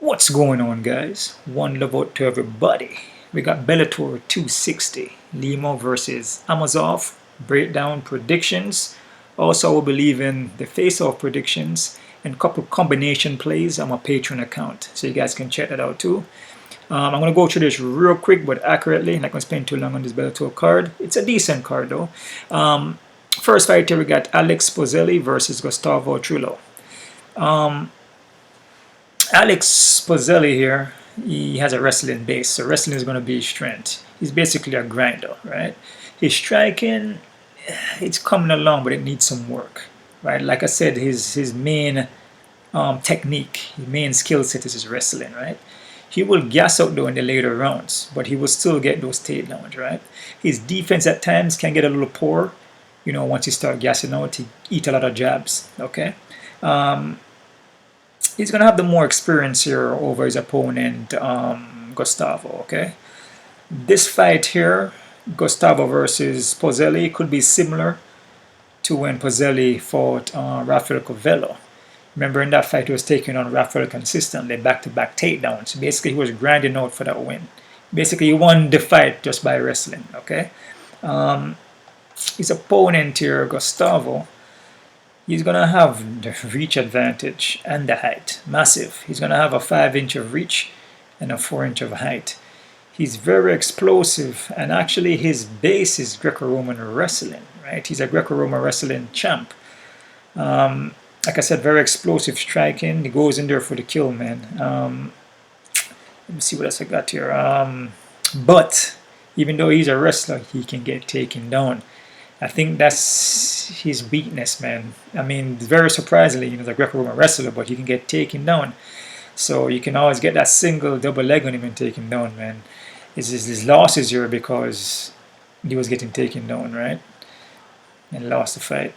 What's going on, guys? One love out to everybody. We got Bellator 260, Lima versus Amosov, breakdown predictions. Also, we'll be leaving the face-off predictions and couple combination plays on my Patreon account, so you guys can check that out too. I'm going to go through this real quick but accurately. I'm not going to spend too long on this Bellator card. It's a decent card though. First fight here, we got Alex Pizzelli versus Gustavo Trujillo. Alex Pizzelli here, he has a wrestling base, so wrestling is going to be his strength. He's basically a grinder, right? His striking, it's coming along, but it needs some work, right? Like I said, his main technique, his main skill set is his wrestling, right? He will gas out though in the later rounds, but he will still get those takedowns, right? His defense at times can get a little poor, you know, once he start gassing out, he eat a lot of jabs, okay? He's going to have the more experience here over his opponent, Gustavo, okay? This fight here, Gustavo versus Pizzelli, could be similar to when Pizzelli fought Rafael Covello. Remember in that fight he was taking on Rafael consistently, back-to-back takedowns. Basically he was grinding out for that win. Basically he won the fight just by wrestling, okay? His opponent here, Gustavo, he's going to have the reach advantage and the height. Massive. He's going to have a 5-inch of reach and a 4-inch of height. He's very explosive, and actually his base is Greco-Roman wrestling, right? He's a Greco-Roman wrestling champ. Like I said, very explosive striking. He goes in there for the kill, man. Let me see what else I got here. But even though he's a wrestler, he can get taken down. I think that's his weakness, man. I mean, very surprisingly, you know, the Greco-Roman wrestler, but he can get taken down. So you can always get that single, double leg on him and taken down, man. His losses here because he was getting taken down, right? And lost the fight.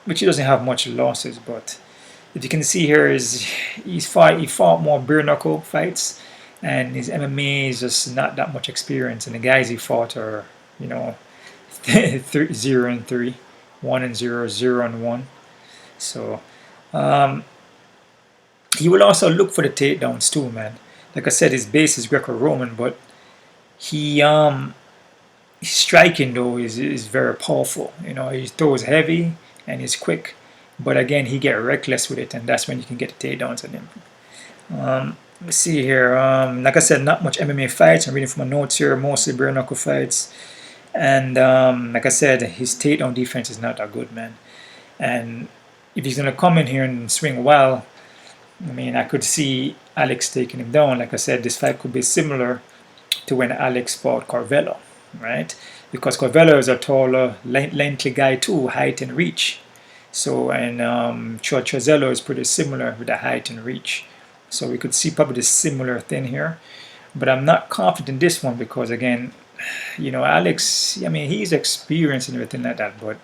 Which he doesn't have much losses, but if you can see here, he fought more bare knuckle fights, and his MMA is just not that much experience. And the guys he fought are, you know, 0-3, 1-0, 0-1. So he will also look for the takedowns too, man. Like I said, his base is Greco-Roman, but his striking though is very powerful. You know, he throws heavy and he's quick, but again he get reckless with it, and that's when you can get the takedowns on him. Let's see here. Like I said, not much MMA fights. I'm reading from my notes here, mostly bare knuckle fights. And like I said, his takedown defense is not that good, man. And if he's going to come in here and swing well, I mean, I could see Alex taking him down. Like I said, this fight could be similar to when Alex fought Covello, right? Because Covello is a taller, lengthy guy too, height and reach. So, and Trujillo is pretty similar with the height and reach. So we could see probably the similar thing here. But I'm not confident in this one because, again, you know, Alex, I mean, he's experienced and everything like that, but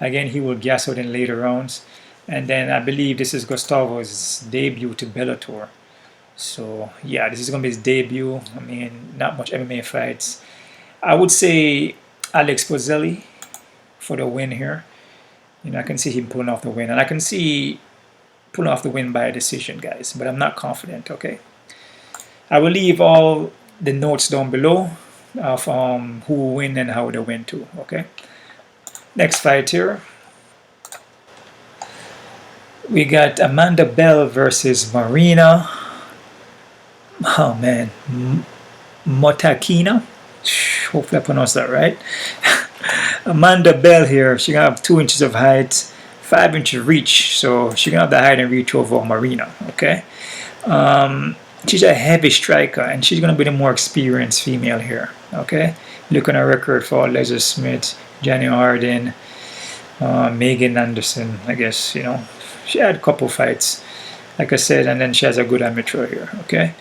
again, he will gas out in later rounds. And then I believe this is Gustavo's debut to Bellator. So yeah, this is going to be his debut. I mean, not much MMA fights. I would say Alex Pizzelli for the win here. You know, I can see him pulling off the win, and I can see pulling off the win by a decision, guys, but I'm not confident, okay? I will leave all the notes down below of who will win and how they win too, okay? Next fight here, we got Amanda Bell versus Marina. Oh man, Mokhnatkina. Hopefully I pronounced that right. Amanda Bell here, she gonna have 2 inches of height, 5 inches of reach, so she gonna have the height and reach over Marina, okay? She's a heavy striker, and she's going to be the more experienced female here, okay? Look on her record for Leslie Smith, Jenny Harden, Megan Anderson, I guess, you know. She had a couple fights, like I said, and then she has a good amateur here, okay?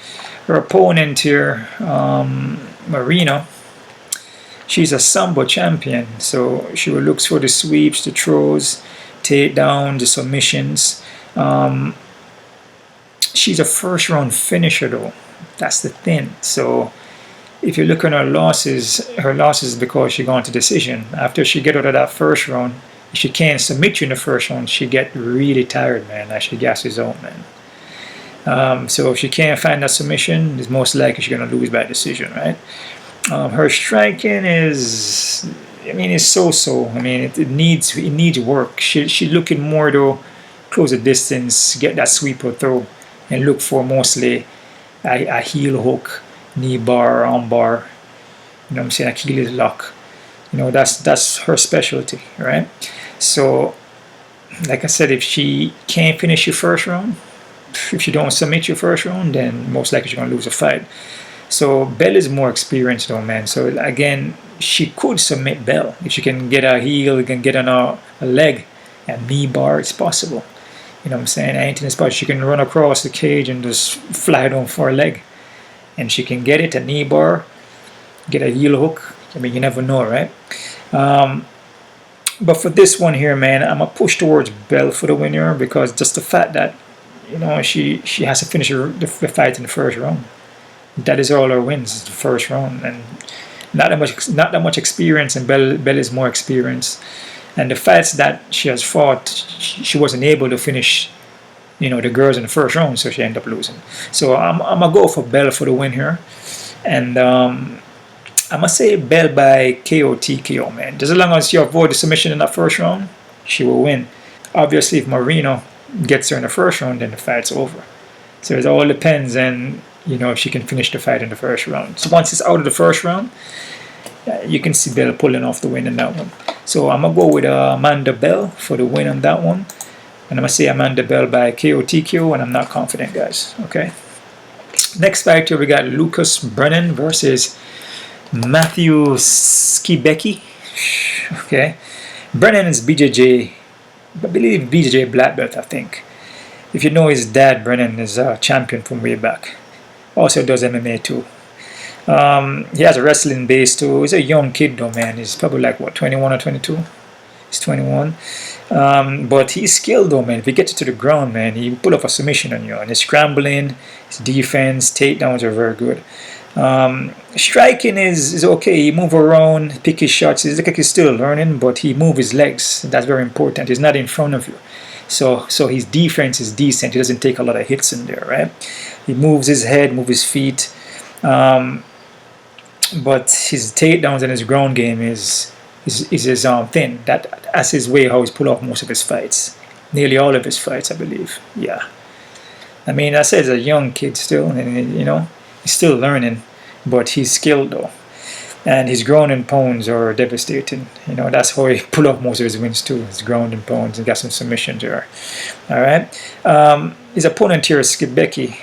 Her opponent here, Marina, she's a Sambo champion, so she looks for the sweeps, the throws, takedowns, the submissions. She's a first-round finisher, though. That's the thing. So if you look at her losses because she gone to decision. After she get out of that first round, if she can't submit you in the first round, she get really tired, man. Like she gasses out, man. So if she can't find that submission, it's most likely she's going to lose by decision, right? Her striking is, I mean, it's so-so. I mean, it needs work. She's looking more to close the distance, get that sweeper throw, and look for mostly a heel hook, knee bar, arm bar. You know what I'm saying? Achilles lock. You know, that's her specialty, right? So, like I said, if she can't finish your first round, if she don't submit your first round, then most likely she's going to lose a fight. So Bell is more experienced though, man. So again, she could submit Bell. If she can get a heel, can get on a leg, a knee bar, it's possible. You know what I'm saying? Anything is possible. She can run across the cage and just fly down for a leg. And she can get it, a knee bar, get a heel hook. I mean, you never know, right? But for this one here, man, I'm going to push towards Bell for the winner because just the fact that, you know, she has to finish the fight in the first round. That is all her wins, is the first round. And not that much experience, and Bell is more experienced. And the fights that she has fought, she wasn't able to finish, you know, the girls in the first round, so she ended up losing. So I'm going to go for Bell for the win here. And I'm going to say Bell by KO TKO, man. Just as long as she avoid the submission in that first round, she will win. Obviously, if Marina gets her in the first round, then the fight's over. So it all depends on, you know, if she can finish the fight in the first round. So once it's out of the first round, you can see Bell pulling off the win in that one. So I'm going to go with Amanda Bell for the win on that one. And I'm going to say Amanda Bell by KO TKO, and I'm not confident, guys. Okay. Next fight here, we got Lucas Brennan versus Matthew Skibicki. Okay. Brennan is BJJ, I believe BJJ black belt, I think. If you know his dad, Brennan is a champion from way back. Also does MMA too. He has a wrestling base too. He's a young kid though, man. He's probably like, what, 21 or 22? He's 21. But he's skilled though, man. If he gets you to the ground, man, he will pull off a submission on you. And his scrambling, his defense, takedowns are very good. Striking is okay. He move around, pick his shots. It's like he's still learning, but he moves his legs. That's very important. He's not in front of you. So his defense is decent. He doesn't take a lot of hits in there, right? He moves his head, moves his feet. But his takedowns and his ground game is his thing. That's his way how he's pull off most of his fights. Nearly all of his fights, I believe. Yeah. I mean, I said he's a young kid still, and you know, he's still learning, but he's skilled though. And his ground and pounds are devastating. You know, that's how he pull off most of his wins too. His ground and pounds, and got some submissions there. All right. His opponent here is Skibicki.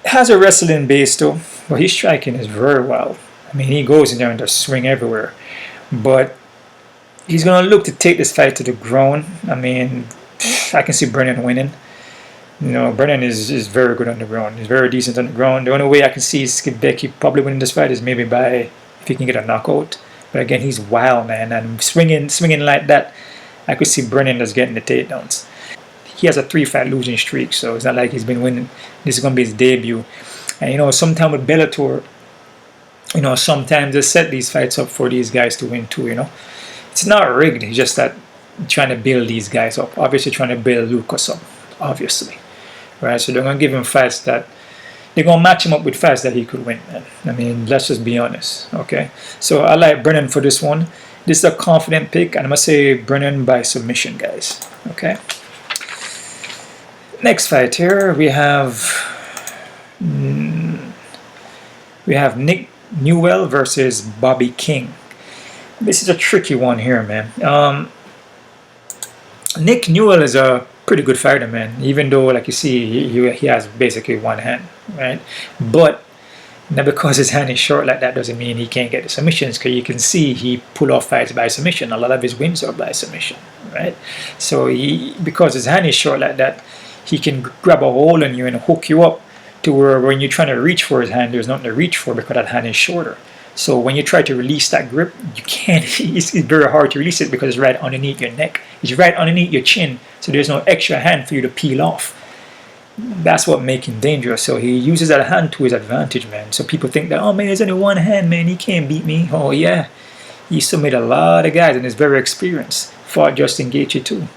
Has a wrestling base though, but his striking is very well. I mean, he goes in there and just swing everywhere. But he's gonna look to take this fight to the ground. I mean, I can see Brennan winning. You know, Brennan is very good on the ground. He's very decent on the ground. The only way I can see Skibicki probably winning this fight is maybe by if he can get a knockout. But again, he's wild, man, and swinging like that, I could see Brennan just getting the takedowns. He has a 3-fight losing streak, so it's not like he's been winning. This is gonna be his debut. And you know, sometimes with Bellator, you know, sometimes they set these fights up for these guys to win too. You know, it's not rigged. It's just that trying to build these guys up. Obviously, trying to build Lucas up. Obviously. Right, so they're going to give him fights that they're going to match him up with fights that he could win, man. I mean, let's just be honest, okay? So I like Brennan for this one. This is a confident pick, and I'm going to say Brennan by submission, guys, okay? Next fight here, we have Nick Newell versus Bobby King. This is a tricky one here, man. Nick Newell is a pretty good fighter, man, even though, like you see, he has basically one hand, right? But now because his hand is short like that doesn't mean he can't get the submissions, because you can see he pull off fights by submission. A lot of his wins are by submission, right? So because his hand is short like that, he can grab a hold on you and hook you up to where when you're trying to reach for his hand, there's nothing to reach for because that hand is shorter. So when you try to release that grip, you can't. It's very hard to release it because it's right underneath your neck. It's right underneath your chin, so there's no extra hand for you to peel off. That's what makes him dangerous. So he uses that hand to his advantage, man. So people think that, oh man, there's only one hand, man, he can't beat me. Oh yeah, he submitted a lot of guys and is very experienced. Fought Justin Gaethje too.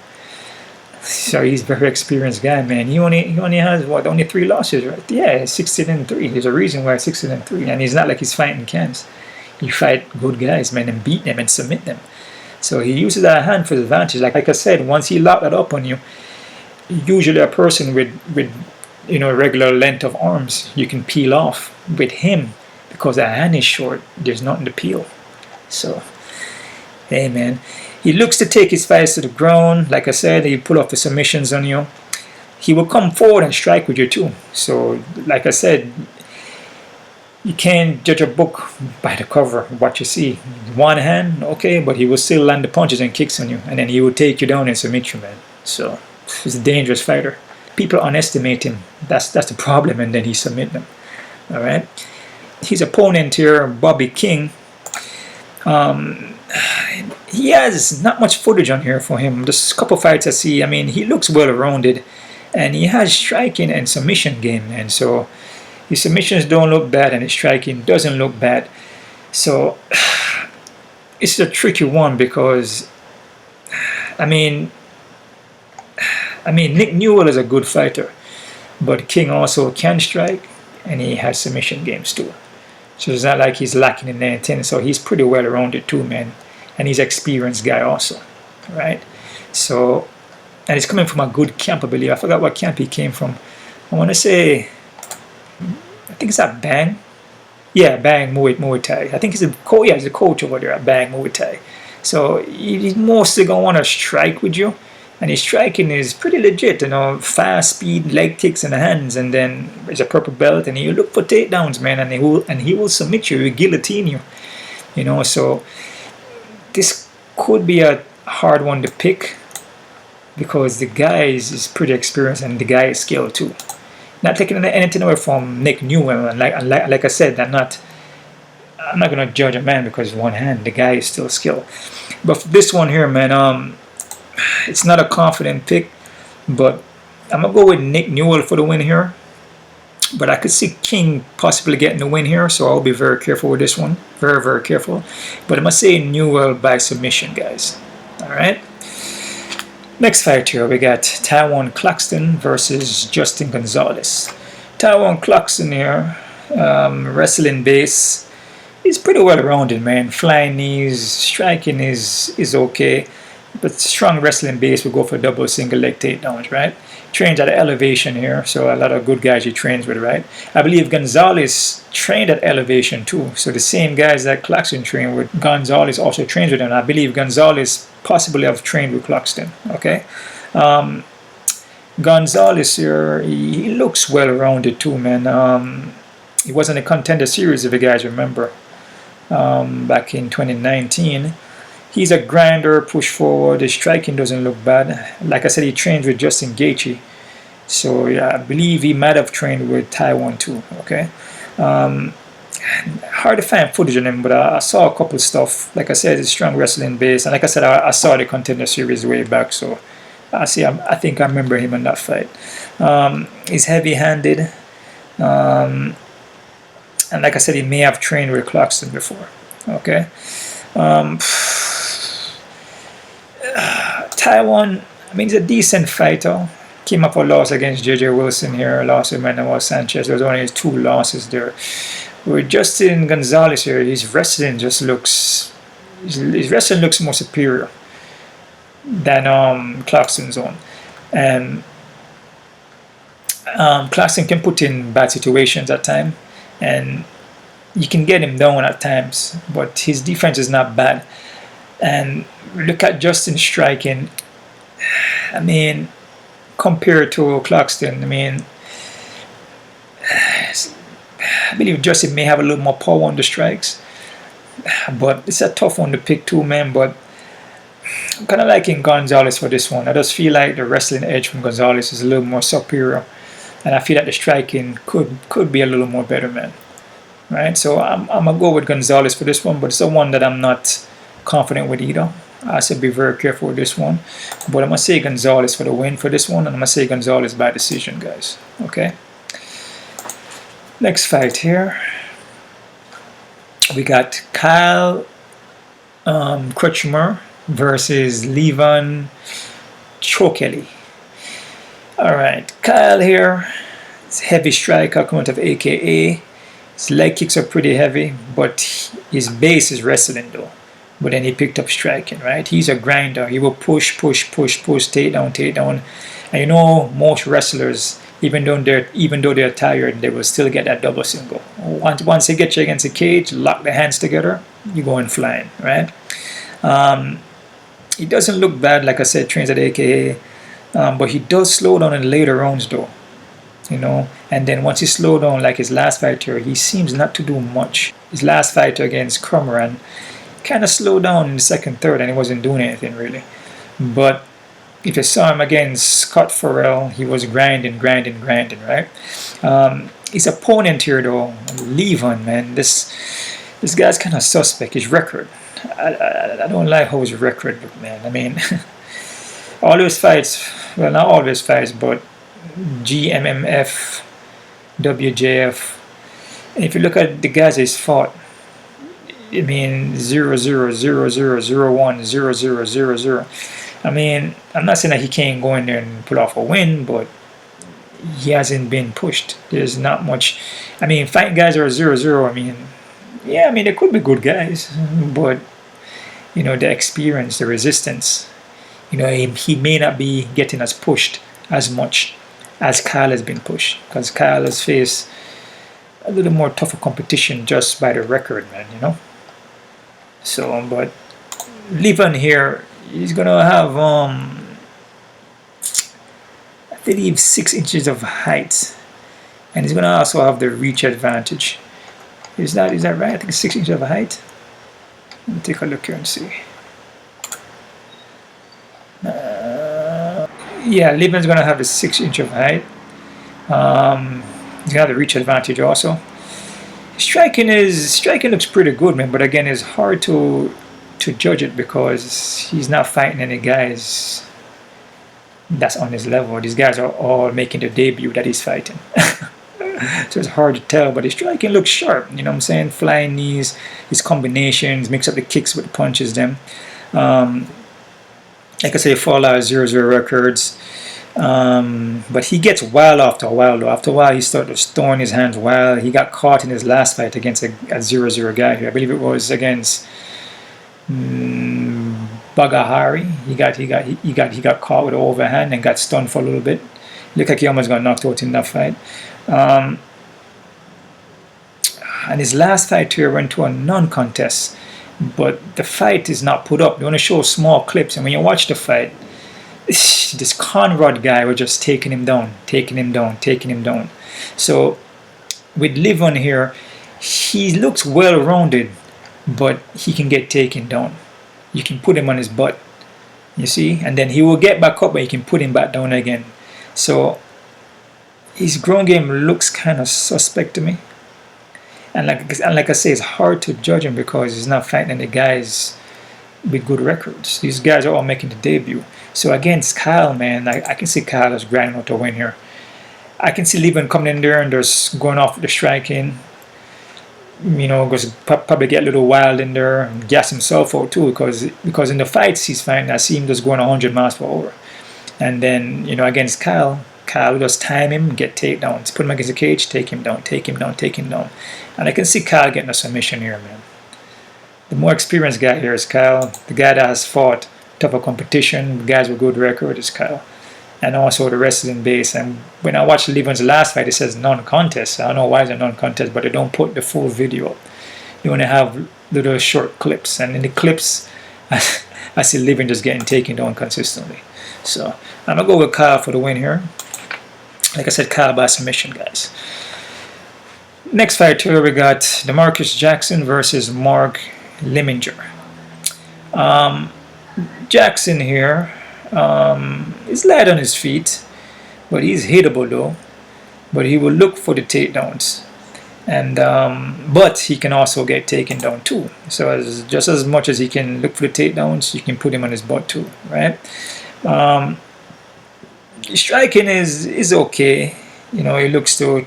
So he's a very experienced guy, man. He only has what, only 3 losses, right? Yeah, 16-3. There's a reason why 16-3, and he's not like he's fighting camps. He fight good guys, man, and beat them and submit them. So he uses that hand for his advantage. Like I said, once he locked that up on you, usually a person with regular length of arms, you can peel off. With him, because that hand is short, there's nothing to peel. So, hey, man. He looks to take his fights to the ground. Like I said, he pull off the submissions on you. He will come forward and strike with you too. So, like I said, you can't judge a book by the cover, what you see. One hand, okay, but he will still land the punches and kicks on you. And then he will take you down and submit you, man. So, he's a dangerous fighter. People underestimate him. That's the problem, and then he submit them. All right. His opponent here, Bobby King. He has not much footage on here for him. Just a couple fights I see. I mean, he looks well rounded, and he has striking and submission game, and so his submissions don't look bad, and his striking doesn't look bad. So it's a tricky one because, I mean, Nick Newell is a good fighter, but King also can strike, and he has submission games too. So it's not like he's lacking in anything. So he's pretty well rounded too, man. And he's an experienced guy also, right? So, and he's coming from a good camp, I believe. I forgot what camp he came from. I want to say, I think it's at Bang. Yeah, Bang Muay Thai. I think he's he's a coach over there at Bang Muay Thai. So he's mostly going to want to strike with you. And his striking is pretty legit, fast speed, leg kicks in the hands, and then there's a purple belt, and he'll look for takedowns, man, and he will submit you, he'll guillotine you, so this could be a hard one to pick because the guy is pretty experienced and the guy is skilled too. Not taking anything away from Nick Newell, and like I said, I'm not gonna judge a man because one hand, the guy is still skilled. But for this one here, man, it's not a confident pick, but I'm going to go with Nick Newell for the win here. But I could see King possibly getting the win here, so I'll be very careful with this one. Very, very careful. But I'm going to say Newell by submission, guys. Alright? Next fight here, we got Tywan Claxton versus Justin Gonzales. Tywan Claxton here, wrestling base. He's pretty well rounded, man. Flying knees, striking is okay. But strong wrestling base will go for double, single leg takedowns, right? Trains at elevation here, so a lot of good guys he trains with, right? I believe Gonzalez trained at elevation too. So the same guys that Claxton trained with, Gonzalez also trains with him. I believe Gonzalez possibly have trained with Claxton, okay? Gonzalez here, he looks well rounded too, man. He was in the Contender Series, if you guys remember, back in 2019. He's a grinder, push forward. His striking doesn't look bad. Like I said, he trains with Justin Gaethje. So yeah, I believe he might have trained with Tywan too. Okay. Hard to find footage on him, but I saw a couple stuff. Like I said, it's strong wrestling base, and like I said, I saw the Contender Series way back. So I think I remember him in that fight. He's heavy-handed, and like I said, he may have trained with Claxton before. Okay. Tywan, I mean, he's a decent fighter. Came up a loss against J.J. Wilson here, lost with Manuel Sanchez. There was only 2 losses there. With Justin Gonzales here, his wrestling looks more superior than Claxton's own. And Claxton can put in bad situations at times, and you can get him down at times, but his defense is not bad. And look at Justin's striking. I mean, compared to Claxton, I mean, I believe Justin may have a little more power on the strikes, but it's a tough one to pick too, man. But I'm kind of liking Gonzalez for this one. I just feel like the wrestling edge from Gonzalez is a little more superior, and I feel that the striking could be a little more better, man. Right? So I'm gonna go with Gonzalez for this one, but it's the one that I'm not confident with either. I should be very careful with this one, but I'm gonna say Gonzalez for the win for this one, and I'm gonna say Gonzalez by decision, guys. Okay. Next fight here, we got Kretschmer versus Levan Chokheli. All right, Kyle here. It's heavy striker coming out of AKA. His leg kicks are pretty heavy, but his base is wrestling though. But then he picked up striking, right? He's a grinder. He will push, push, push, push, take down. And you know, most wrestlers, even though they're tired, they will still get that double single. Once they get you against the cage, lock the hands together, you're going flying, right? He doesn't look bad, like I said, trains at AKA, but he does slow down in later rounds though. You know, and then once he slowed down, like his last fight here, he seems not to do much. His last fight against Crutchmer kind of slowed down in the second, third, and he wasn't doing anything really. But if you saw him against Scott Farrell, he was grinding, right? His opponent here though, Levan, man, this guy's kind of suspect. His record, I don't like how his record look, man. I mean, all his fights, well, not all his fights, but GMMF, WJF. And if you look at the guys he's fought, I mean 0-0, 0-0, 0-1, 0-0, 0-0. I mean, I'm not saying that he can't go in there and pull off a win, but he hasn't been pushed. There's not much. I mean, fighting guys are 0-0. I mean, yeah, I mean, they could be good guys, but you know, the experience, the resistance, you know, he may not be getting as pushed as much as Kyle has been pushed, because Kyle has faced a little more tougher competition just by the record, man, you know. So, but Levan here, he's gonna have I believe 6 inches of height, and he's gonna also have the reach advantage. Is that right? I think it's 6 inches of height. Let me take a look here and see. Yeah, Levan's gonna have a 6 inch of height. He's gonna have the reach advantage also. Striking looks pretty good, man. But again, it's hard to judge it because he's not fighting any guys that's on his level. These guys are all making their debut that he's fighting. So it's hard to tell, but his striking looks sharp. You know what I'm saying? Flying knees, his combinations, mix up the kicks with the punches. Them. Like I say, Fallout 0-0 records. But he gets wild after a while though. After a while he started throwing his hands wild. He got caught in his last fight against a 0-0 guy here. I believe it was against Bagahari. He got caught with an overhand and got stunned for a little bit. Looked like he almost got knocked out in that fight. And his last fight here went to a non-contest. But the fight is not put up. They only show small clips, and when you watch the fight, this Conrad guy was just taking him down. So with Levan here, he looks well-rounded, but he can get taken down. You can put him on his butt, you see, and then he will get back up, but you can put him back down again. So his ground game looks kind of suspect to me. And like I say, it's hard to judge him because he's not fighting any guys with good records. These guys are all making the debut. So against Kyle, man, I can see Kyle as grinding out to win here. I can see Levan coming in there and just going off with the striking. You know, probably get a little wild in there and gas himself out too, because in the fights he's fighting, I see him just going 100 miles per hour. And then, you know, against Kyle will just time him, get takedowns, put him against the cage, take him down. And I can see Kyle getting a submission here, man. The more experienced guy here is Kyle. The guy that has fought tougher competition, guys with good record is Kyle. And also the wrestling base. And when I watched Levan's last fight, it says non-contest. I don't know why it's a non-contest, but they don't put the full video up. You only have little short clips. And in the clips, I see Levan just getting taken down consistently. So I'm going to go with Kyle for the win here. Like I said, Kyle by submission, guys. Next fight here, we got Demarques Jackson versus Mark Lemminger. Jackson here is light on his feet, but he's hittable though. But he will look for the takedowns, and but he can also get taken down too. So just as much as he can look for the takedowns, you can put him on his butt too, right? Striking is okay. You know, he looks to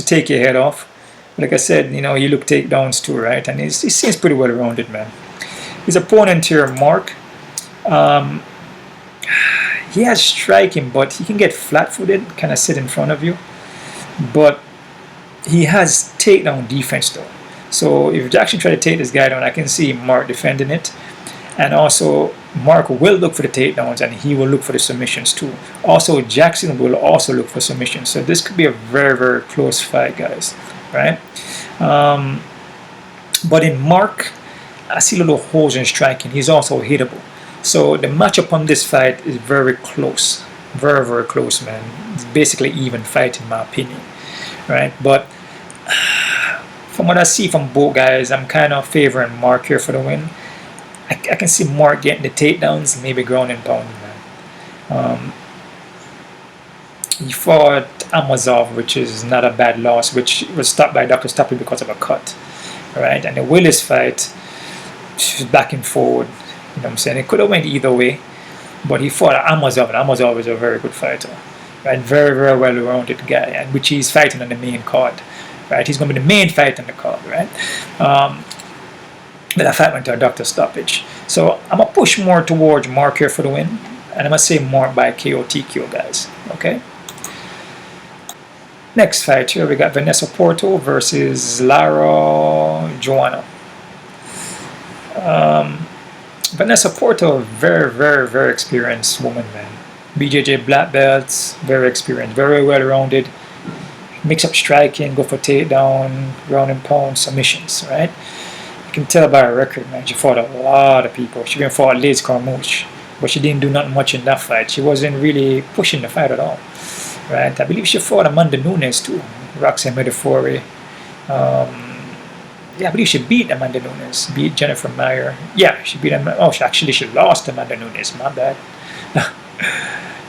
take your head off. Like I said, you know, he look takedowns too, right? And he seems pretty well rounded, man. His opponent here, Mark, he has striking, but he can get flat-footed, kind of sit in front of you. But he has takedown defense though. So if Jackson try to take this guy down, I can see Mark defending it. And also, Mark will look for the takedowns and he will look for the submissions too. Also, Jackson will also look for submissions. So this could be a very, very close fight, guys. Right? But in Mark, I see little holes in striking. He's also hittable. So the matchup on this fight is very close. Very, very close, man. It's basically even fight in my opinion. Right? But from what I see from both guys, I'm kind of favoring Mark here for the win. I can see Mark getting the takedowns, maybe ground and pound, man. He fought Amosov, which is not a bad loss, which was stopped by Dr. Stoppy because of a cut. Right? And the Willis fight, back and forward. You know what I'm saying? It could have went either way, but he fought Amosov, and Amosov is a very good fighter. Right? Very, very well-rounded guy, and which he's fighting on the main card. Right? He's going to be the main fight on the card, right? But that fight went to a doctor stoppage. So I'm going to push more towards Mark here for the win. And I'm going to say Mark by KO TKO, guys. Okay? Next fight here, we got Vanessa Porto versus Ilara Joanne. Vanessa Porto, very, very, very experienced woman, man. BJJ black belts, very experienced, very well-rounded. Mix up striking, go for takedown, ground and pound, submissions, right? You can tell by her record, man. She fought a lot of people. She even fought Liz Carmouche, but she didn't do nothing much in that fight. She wasn't really pushing the fight at all, right? I believe she fought Amanda Nunes too, Roxanne Medafori. Yeah, I believe she beat Amanda Nunes, beat Jennifer Meyer. Yeah, she beat Amanda. Oh, she lost Amanda Nunes. My bad.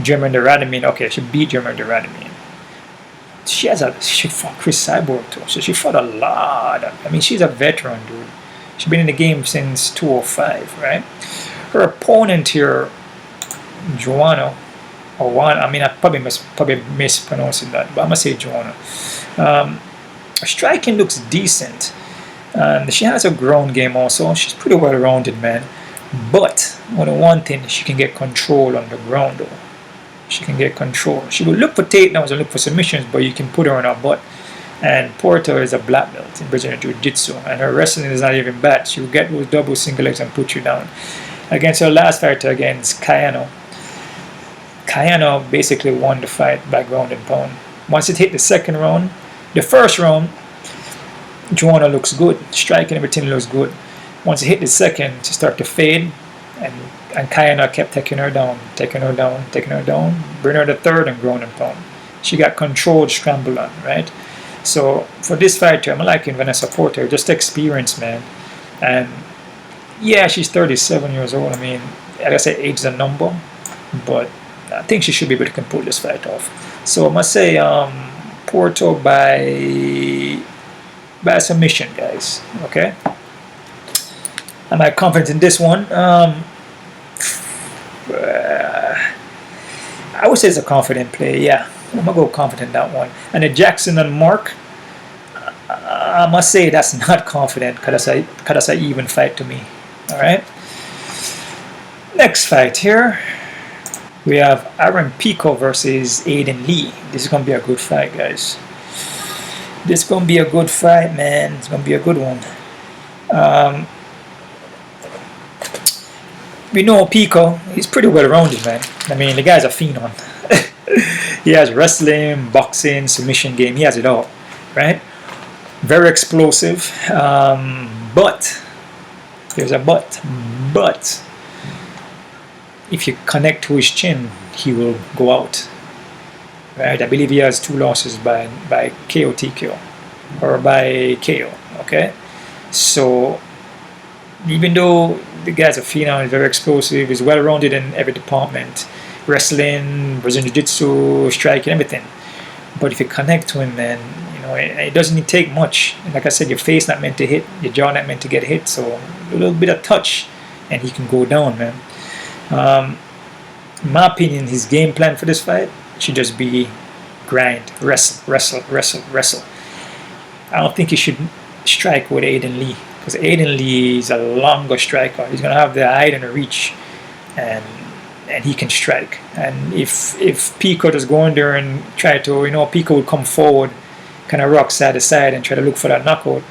German Radamine. Okay, she beat German Radamine. She fought Chris Cyborg too, so she fought a lot. I mean, she's a veteran, dude. She's been in the game since 2005, right? Her opponent here, Joanna, or Juan. I mean, I probably mispronouncing that, but I'm gonna say Joanna. Striking looks decent, and she has a ground game also. She's pretty well rounded, man. But one thing, she can get control on the ground though. She can get control. She will look for takedowns and look for submissions, but you can put her on her butt. And Porto is a black belt in Brazilian Jiu-Jitsu, and her wrestling is not even bad. She will get those double single legs and put you down. Against her last fighter against Cayano. Cayano basically won the fight by ground and pound. Once it hit the second round, the first round, Joanna looks good. Striking, everything looks good. Once it hit the second, she started to fade, and Cayano kept taking her down, bring her to third and ground and pound. She got controlled, scrambled on, right? So for this fighter, I'm liking Vanessa Porto, just experience, man. And yeah, she's 37 years old. I mean, like I said, age is a number, but I think she should be able to pull this fight off. So I must say Porto by submission, guys. Okay. Am I confident in this one? I would say it's a confident play, yeah. I'm going to go confident that one. And the Jackson and Mark, I must say that's not confident because that's an even fight to me. Alright? Next fight here, we have Aaron Pico versus Aiden Lee. This is going to be a good fight, guys. This is going to be a good fight, man. It's going to be a good one. We know Pico, he's pretty well rounded, man. I mean, the guy's a phenom. He has wrestling, boxing, submission game, he has it all, right? Very explosive, but there's a but if you connect to his chin, he will go out, right? I believe he has 2 losses by KO TKO or by KO, okay? So even though the guy's a phenom, he's very explosive, he's well rounded in every department, wrestling, Brazilian Jiu-Jitsu, striking, everything. But if you connect to him, man, you know, it doesn't take much. And like I said, your face not meant to hit, your jaw not meant to get hit, so a little bit of touch and he can go down, man. In my opinion, his game plan for this fight should just be grind, wrestle. I don't think he should strike with Aiden Lee, because Aiden Lee is a longer striker. He's going to have the height and the reach, and and he can strike. And if Pico just go in there and try to, Pico would come forward, kind of rock side to side and try to look for that knockout.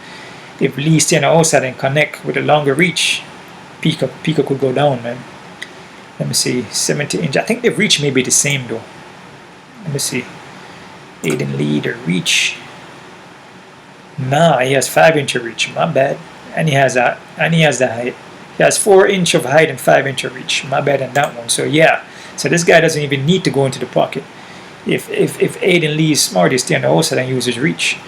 If Lee stay on the outside and connect with a longer reach, Pico could go down, man. Let me see, 70 inch. I think the reach may be the same though. Let me see. Aiden Lee, the reach. Nah, he has 5 inch of reach. My bad. And he has that. And he has the height. He has 4 inch of height and 5 inch of reach. My bad on that one. So yeah. So this guy doesn't even need to go into the pocket. If Aiden Lee is smart, he stay on the outside and use his reach.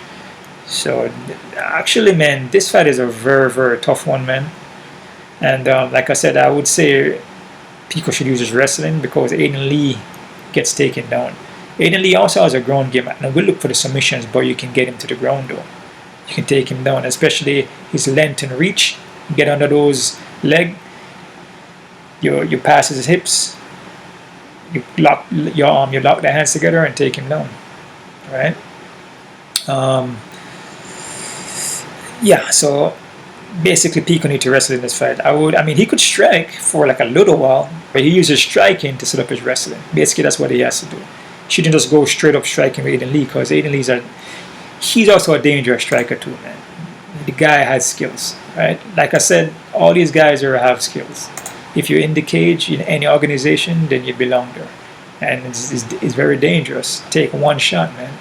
So actually, man, this fight is a very, very tough one, man. And like I said, I would say Pico should use his wrestling because Aiden Lee gets taken down. Aiden Lee also has a ground game, and we'll look for the submissions, but you can get him to the ground though. You can take him down, especially his length and reach. Get under those leg. You pass his hips. You lock your arm. You lock the hands together and take him down. All right. Yeah. So basically, Pico need to wrestle in this fight. I mean, he could strike for like a little while, but he uses striking to set up his wrestling. Basically, that's what he has to do. He shouldn't just go straight up striking with Aiden Lee because Aiden Lee's he's also a dangerous striker too, man. The guy has skills, right? Like I said, all these guys have skills. If you're in the cage in any organization, then you belong there, and it's very dangerous. Take one shot, man.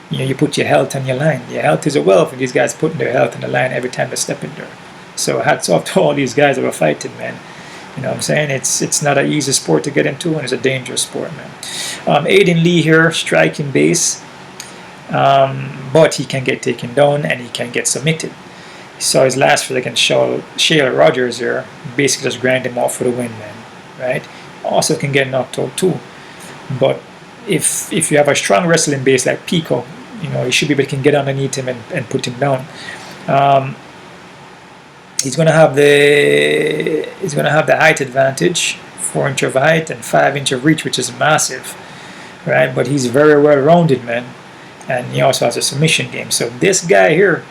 You put your health on your line. Your health is a wealth, and these guys putting their health on the line every time they step in there. So hats off to all these guys that are fighting, man. You know what I'm saying? It's not an easy sport to get into, and it's a dangerous sport, man. Aiden Lee here, striking base. But he can get taken down and he can get submitted. So his last fight against Shale Rogers here, basically just grind him off for the win, man. Right? Also can get knocked out too. But if you have a strong wrestling base like Pico, you should be able to get underneath him and put him down. He's gonna have the height advantage, 4 inch of height and 5 inch of reach, which is massive. Right? But he's very well rounded, man. And he also has a submission game. So this guy here,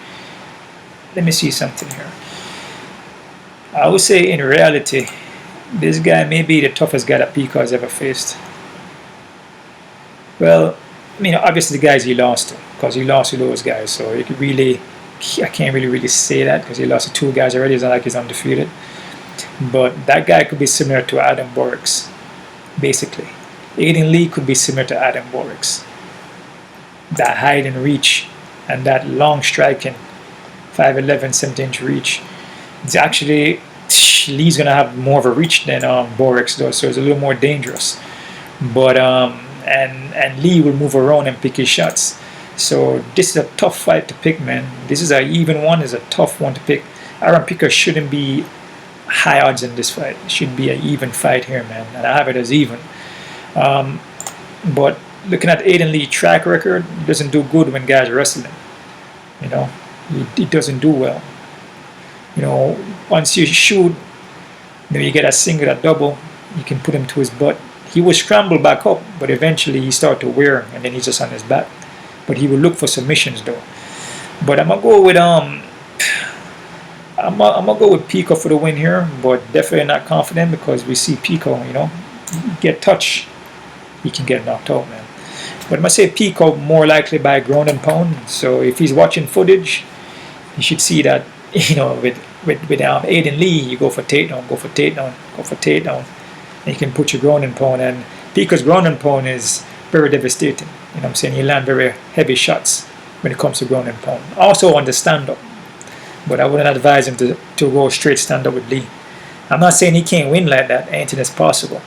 let me see something here. I would say in reality, this guy may be the toughest guy that Pico has ever faced. Well, I mean, obviously the guys he lost to, because he lost to those guys. So I can't really say that because he lost to 2 guys already. It's not like he's undefeated. But that guy could be similar to Adam Borix, basically. Aiden Lee could be similar to Adam Borix. That height and reach and that long striking 5'11", 70 inch reach. It's actually Lee's gonna have more of a reach than Borix does, so it's a little more dangerous. But and Lee will move around and pick his shots. So this is a tough fight to pick, man. This is an even one, is a tough one to pick. Aaron Pico shouldn't be high odds in this fight. It should be an even fight here, man. And I have it as even. But looking at Aiden Lee's track record, he doesn't do good when guys are wrestling. He doesn't do well. Once you shoot, you get a single, a double, you can put him to his butt. He will scramble back up, but eventually he start to wear, and then he's just on his back. But he will look for submissions though. But I'm gonna go with Pico for the win here, but definitely not confident because we see Pico, get touch, he can get knocked out, man. But I'm going to say Pico more likely by ground and pound. So if he's watching footage, he should see that, with Aiden Lee, you go for takedown. And you can put your ground and pound. And Pico's ground and pound is very devastating. You know what I'm saying? He land very heavy shots when it comes to ground and pound. Also on the stand-up. But I wouldn't advise him to go straight stand-up with Lee. I'm not saying he can't win like that. Anything is possible.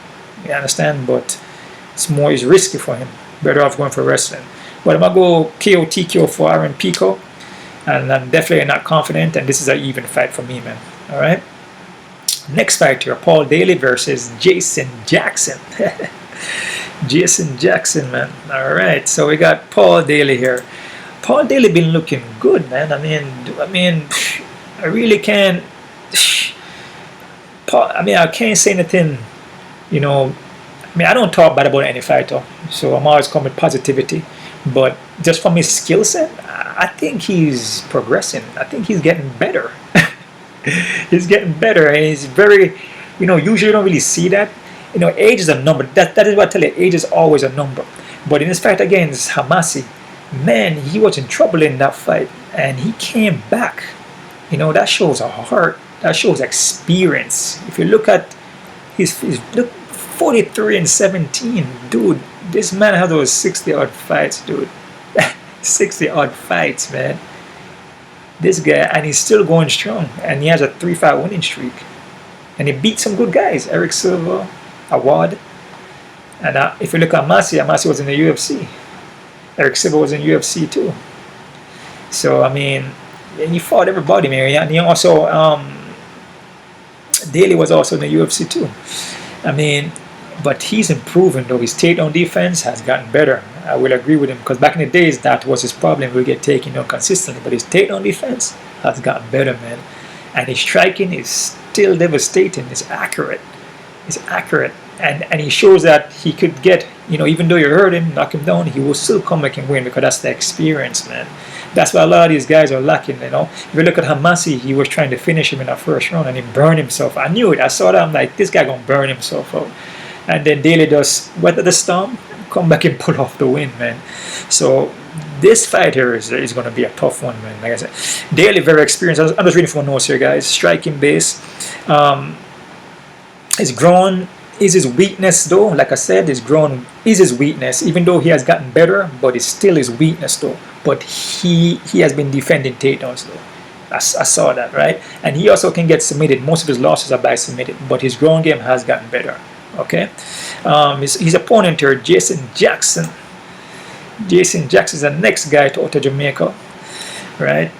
You understand? But it's risky for him. Better off going for wrestling. But I'm going to go KO TKO for Aaron Pico. And I'm definitely not confident. And this is an even fight for me, man. Alright? Next fight here. Paul Daley versus Jason Jackson. Jason Jackson, man. Alright. So we got Paul Daley here. Paul Daley been looking good, man. I mean, I really can't... I can't say anything, I don't talk bad about any fighter, so I'm always coming with positivity. But just from his skill set, I think he's progressing. I think he's getting better. He's getting better, and he's very, usually you don't really see that. You know, age is a number. That is what I tell you. Age is always a number. But in this fight against Hamasi, man, he was in trouble in that fight, and he came back. You know, that shows a heart. That shows experience. If you look at his look, 43 and 17, dude. This man had those 60 odd fights, dude. 60 odd fights, man. This guy, and he's still going strong, and he has a 3-5 winning streak, and he beat some good guys. Eric Silva, Awad, and if you look at Amasi was in the UFC. Eric Silva was in UFC too. So I mean, and he fought everybody, man. And he also Daley was also in the UFC too. I mean, but he's improving though. His takedown defense has gotten better. I will agree with him, because back in the days that was his problem. We get taken down consistently, but his takedown defense has gotten better, man. And his striking is still devastating. It's accurate. It's accurate, and he shows that he could get, you know, even though you hurt him, knock him down, he will still come back and win, because that's the experience, man. That's why a lot of these guys are lacking, you know. If you look at Hamasi, he was trying to finish him in that first round, and he burned himself. I knew it. I saw that. I'm like, this guy gonna burn himself out. And then Daley does weather the storm, come back and pull off the win, man. So this fight here is going to be a tough one, man. Like I said, Daley very experienced. I'm just reading from my notes here, guys. Striking base. His groin is his weakness, though. Like I said, his groin is his weakness, even though he has gotten better, but it's still his weakness, though. But he has been defending takedowns, though. I saw that, right? And he also can get submitted. Most of his losses are by submitted, but his ground game has gotten better. Okay, his opponent here, Jason Jackson. Jason Jackson is the next guy to out of Jamaica, right?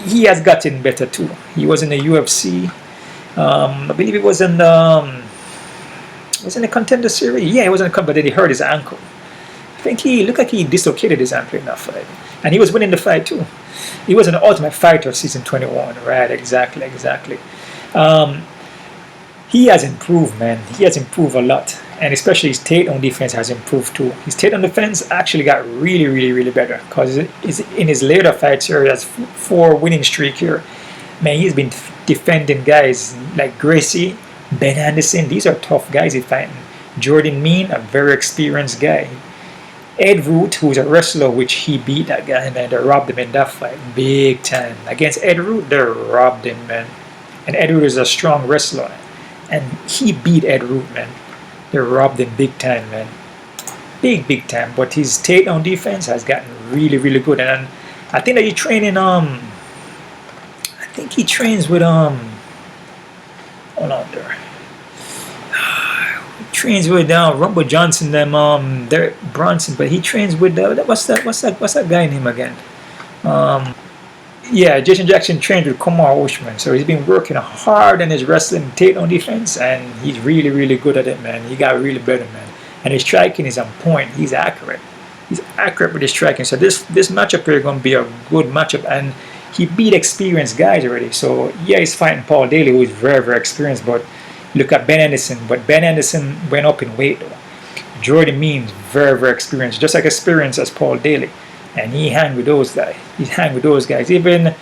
He has gotten better too. He was in the UFC. I believe he was in the contender series. Yeah, he was in the contender, but then he hurt his ankle. I think he looked like he dislocated his ankle in that fight, and he was winning the fight too. He was in the Ultimate Fighter season 21, right? Exactly. He has improved, man. He has improved a lot. And especially his takedown defense has improved too. His takedown defense actually got really better. Because in his later fights here, he has 4 winning streak here. Man, he's been defending guys like Gracie, Ben Anderson. These are tough guys he's fighting. Jordan Mean, a very experienced guy. Ed Root, who's a wrestler, which he beat that guy, man. They robbed him in that fight. Big time. Against Ed Root, they robbed him, man. And Ed Root is a strong wrestler. And he beat Ed Root, man. They robbed him big time, man. Big time. But his takedown defense has gotten really good. And I think that he training I think he trains with hold on there. He trains with Rumble Johnson, Derek Bronson, but he trains with what's that guy name again? Yeah, Jason Jackson trained with Kumar Oshman, so he's been working hard on his wrestling takedown defense, and he's really good at it, man. He got really better, man. And his striking is on point. He's accurate. He's accurate with his striking. So this matchup here is going to be a good matchup, and he beat experienced guys already. So yeah, he's fighting Paul Daley, who is very experienced. But look at Ben Anderson. But Ben Anderson went up in weight though. Jordan Means very experienced, just like experienced as Paul Daley. And he hang with those guys. Even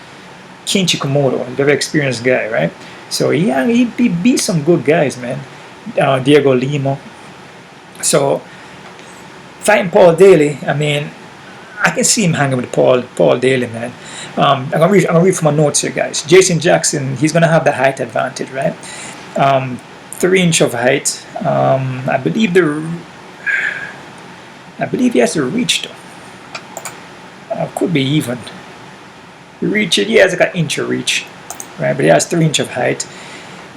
Kinchi Komodo, a very experienced guy, right? So he beat some good guys, man. Diego Lima. So fighting Paul Daley, I mean, I can see him hanging with Paul Daley, man. I'm gonna read from my notes here, guys. Jason Jackson, he's gonna have the height advantage, right? 3 inch of height. I believe he has to reach though. Could be even. Reach it, he has like an inch of reach, right? But he has 3 inch of height.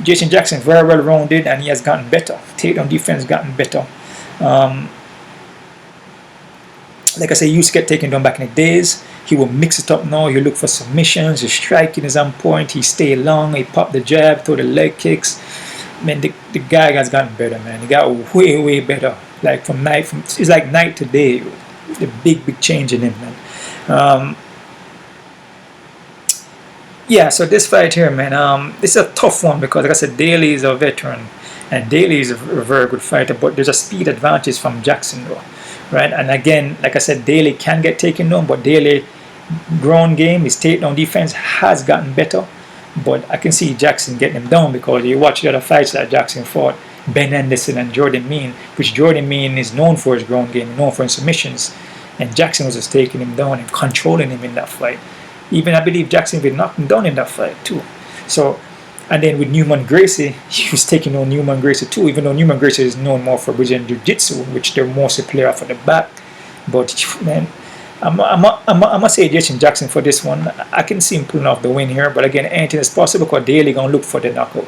Jason Jackson very well rounded, and he has gotten better. Takedown defense gotten better. Like I said, he used to get taken down back in the days. He will mix it up now. He'll look for submissions. His striking is on point. He stay long. He pop the jab, throw the leg kicks. Man, the guy has gotten better, man. He got way better. Like it's like night to day. The big change in him, man. Yeah, so this fight here, man, this is a tough one because, like I said, Daley is a veteran, and Daley is a very good fighter, but there's a speed advantage from Jackson, though, right? And again, like I said, Daley can get taken down, but Daley ground game, his takedown defense has gotten better, but I can see Jackson getting him down because you watch the other fights that Jackson fought, Ben Anderson and Jordan Mean, which Jordan Mean is known for his ground game, known for his submissions, and Jackson was just taking him down and controlling him in that fight. Even I believe Jackson would knock him down in that fight too. So, and then with Newman Gracie, he was taking on Newman Gracie too, even though Newman Gracie is known more for Brazilian Jiu-Jitsu, which they're mostly play off of the back. But man, I'm gonna say Jason Jackson for this one. I can see him pulling off the win here, but again, anything is possible because Daley gonna look for the knockout.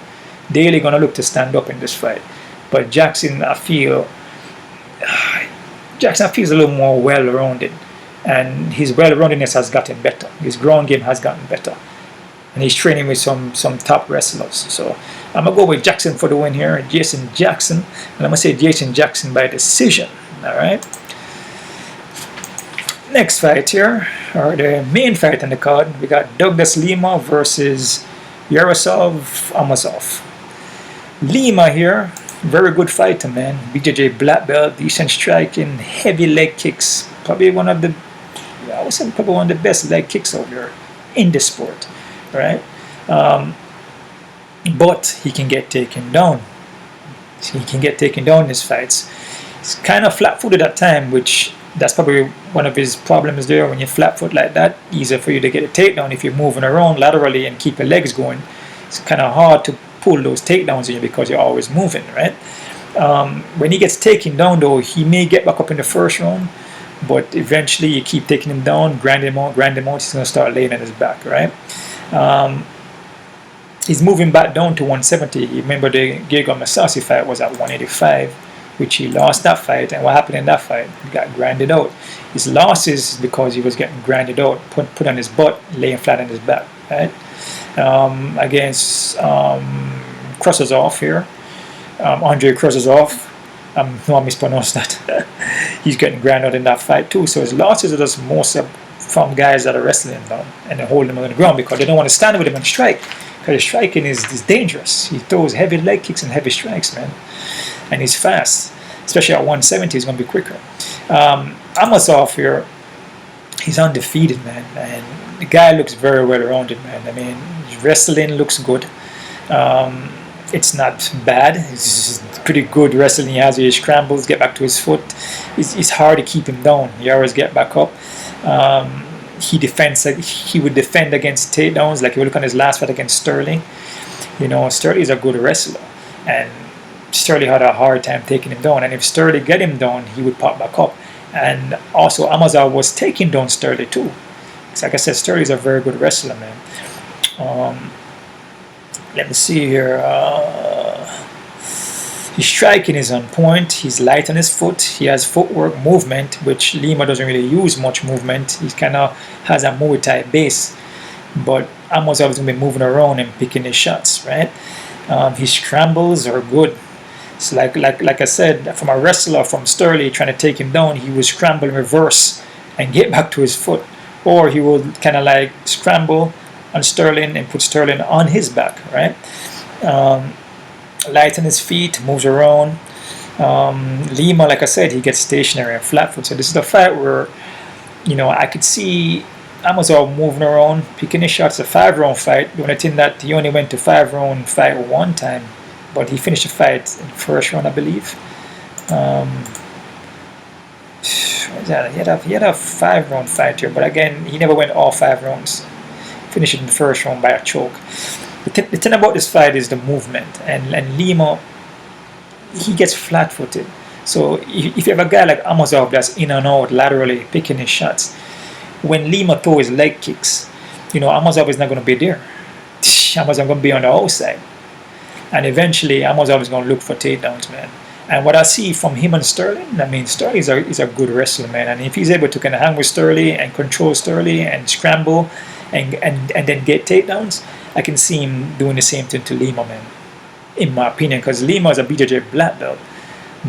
Daley gonna look to stand up in this fight. But Jackson, I feel a little more well-rounded, and his well-roundedness has gotten better. His ground game has gotten better, and he's training with some top wrestlers. So I'm gonna go with Jackson for the win here, Jason Jackson, and I'm gonna say Jason Jackson by decision. All right. Next fight here, or the main fight on the card, we got Douglas Lima versus Yaroslav Amosov. Lima here, very good fighter, man. BJJ black belt, decent striking, heavy leg kicks. Probably one of the, I would say probably one of the best leg kicks over here in the sport, right? But he can get taken down. He can get taken down in his fights. He's kind of flat-footed at time, which that's probably one of his problems there. When you flat foot like that, easier for you to get a takedown if you're moving around laterally and keep your legs going. It's kind of hard to pull those takedowns in you because you're always moving, right? When he gets taken down though, he may get back up in the first round, but eventually you keep taking him down, grind him out, he's going to start laying on his back, right? He's moving back down to 170. You remember the Giga Masasi fight was at 185, which he lost that fight, and what happened in that fight? He got grinded out. His losses because he was getting grinded out, put on his butt, laying flat on his back, right? Against Kruzazov here, Andre Kruzazov. No, I mispronounced that. He's getting grinded out in that fight too. So his losses are just mostly from guys that are wrestling him down and they hold him on the ground because they don't want to stand with him and strike. Because his striking is dangerous. He throws heavy leg kicks and heavy strikes, man. And he's fast. Especially at 170, he's going to be quicker. Amosov here, he's undefeated, man. And the guy looks very well-rounded, man. I mean, his wrestling looks good. It's not bad. It's pretty good wrestling. He has his scrambles, get back to his foot. It's hard to keep him down. He always get back up. He would defend against takedowns. Like if you look on his last fight against Sterling, you know, Sterling is a good wrestler, and Sterling had a hard time taking him down. And if Sterling get him down, he would pop back up. And also Amosov was taking down Sterling too. So like I said, Sterling is a very good wrestler, man. Let me see here. His striking is on point. He's light on his foot. He has footwork movement, which Lima doesn't really use much movement. He kind of has a Muay Thai base, but Amosov is going to be moving around and picking his shots, right? His scrambles are good. So like I said, from a wrestler from Sterling trying to take him down, he would scramble in reverse and get back to his foot, or he would kind of like scramble on Sterling and put Sterling on his back, right? Light on his feet, moves around. Lima, like I said, he gets stationary and flat foot. So this is the fight where, you know, I could see Amosov moving around, picking his shots. It's a 5-round fight. The only thing that he only went to 5-round fight one time, but he finished the fight in the first round, I believe. He had a 5-round fight here, but again, he never went all 5 rounds. Finished it in the first round by a choke. The thing about this fight is the movement, and Lima, he gets flat-footed. So if you have a guy like Amosov that's in and out laterally picking his shots, when Lima throws his leg kicks, you know, Amosov is not going to be there. Amosov is going to be on the outside, and eventually Amosov is going to look for takedowns, man. And what I see from him and Sterling, I mean, Sterling is a good wrestler, man. And if he's able to kind of hang with Sterling and control Sterling and scramble and then get takedowns, I can see him doing the same thing to Lima, man, in my opinion, because Lima is a BJJ black belt,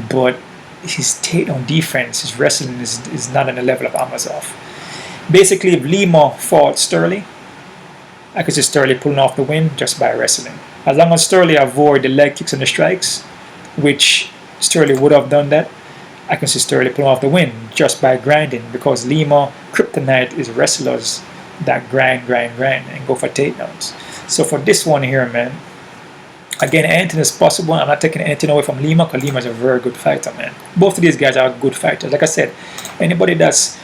but his takedown defense, his wrestling is not on the level of Amosov. Basically, if Lima fought Sterling, I could see Sterling pulling off the win just by wrestling. As long as Sterling avoid the leg kicks and the strikes, which Sterling would have done that, I can see Sterling pulling off the win just by grinding, because Lima, kryptonite is wrestlers that grind and go for takedowns. So for this one here, man, Again, anything is possible. I'm not taking anything away from Lima, because Lima is a very good fighter, man. Both of these guys are good fighters. Like I said, anybody that's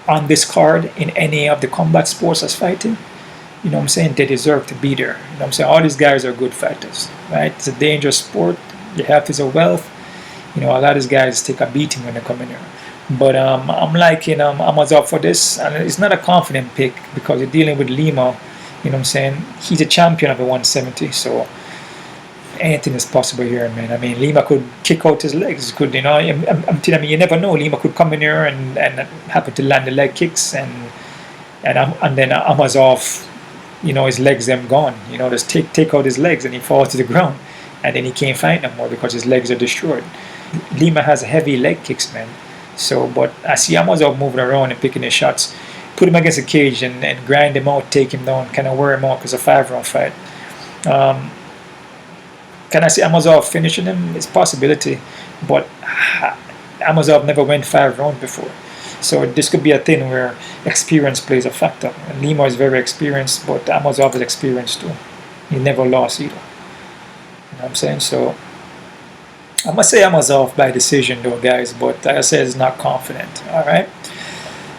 on this card in any of the combat sports that's fighting, you know what I'm saying, they deserve to be there. You know what I'm saying? All these guys are good fighters, right? It's a dangerous sport. Your health is a wealth. You know, a lot of these guys take a beating when they come in here. But I'm liking Amosov for this, and it's not a confident pick because you're dealing with Lima. You know what I'm saying? He's a champion of the 170, so anything is possible here, man. I mean, Lima could kick out his legs. Could, you know? I'm telling you, you never know. Lima could come in here and happen to land the leg kicks, and then Amosov, you know, his legs them gone. You know, just take out his legs and he falls to the ground, and then he can't fight no more because his legs are destroyed. Lima has heavy leg kicks, man. So, but I see Amosov moving around and picking his shots. Put him against the cage and grind him out, take him down, kind of wear him out because it's a 5-round fight. Can I see Amosov finishing him? It's a possibility, but Amosov never went 5 rounds before. So this could be a thing where experience plays a factor. And Lima is very experienced, but Amosov is experienced too. He never lost either. You know what I'm saying? So I'm going to say Amosov by decision though, guys, but like I said, it's not confident. All right.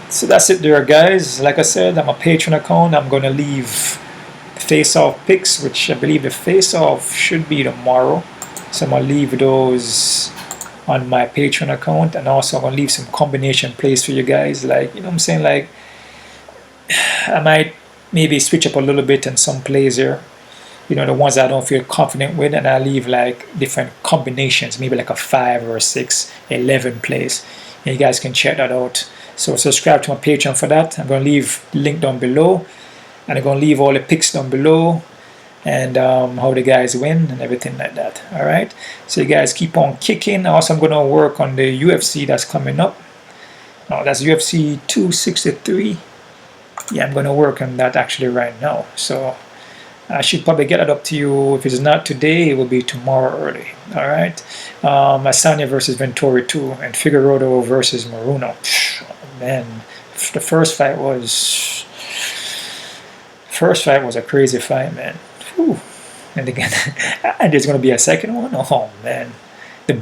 So that's it there, guys. Like I said, I'm a Patreon account. I'm going to leave face-off picks, which I believe the face-off should be tomorrow. So I'm going to leave those on my Patreon account, and also I'm going to leave some combination plays for you guys. Like, you know what I'm saying? Like, I might maybe switch up a little bit in some plays here. You know, the ones I don't feel confident with, and I leave like different combinations, maybe like a 5 or a 6, 11 plays. And you guys can check that out. So subscribe to my Patreon for that. I'm going to leave the link down below, and I'm going to leave all the picks down below, and how the guys win and everything like that. All right, so you guys keep on kicking. Also, I'm going to work on the UFC that's coming up. Oh, that's UFC 263. Yeah, I'm going to work on that actually right now. So I should probably get it up to you. If it's not today, it will be tomorrow early. All right. Asanya versus Ventori 2, and Figueroa versus Marina. Man, the first fight was a crazy fight, man. Whew. And again, and there's going to be a second one. Oh man,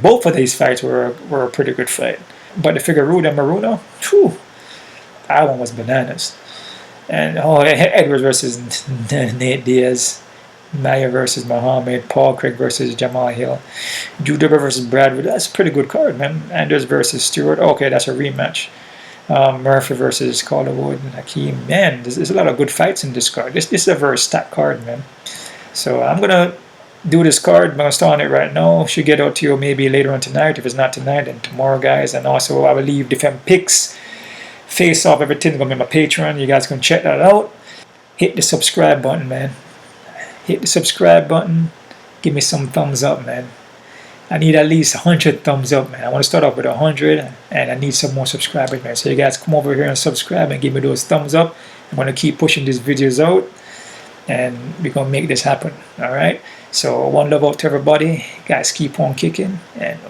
both of these fights were a pretty good fight. But the Figueroa and Marina, whew, that one was bananas. And Edwards versus Nate Diaz, Maya versus Muhammad, Paul Craig versus Jamal Hill, Judah versus Bradford. That's a pretty good card, man. Anders versus Stewart. Okay, that's a rematch. Murphy versus Caldwell and Hakeem. Man, there's a lot of good fights in this card. This is a very stacked card, man. So I'm gonna do this card. I'm gonna start on it right now. Should get out to you maybe later on tonight. If it's not tonight, then tomorrow, guys. And also I will leave different picks, face off, everything gonna be my Patreon. You guys can check that out. Hit the subscribe button, man. Hit the subscribe button. Give me some thumbs up, man. I need at least 100 thumbs up, man. I want to start off with 100, and I need some more subscribers, man. So you guys come over here and subscribe and give me those thumbs up. I'm going to keep pushing these videos out, and we're going to make this happen, all right? So one love out to everybody. Guys, keep on kicking, and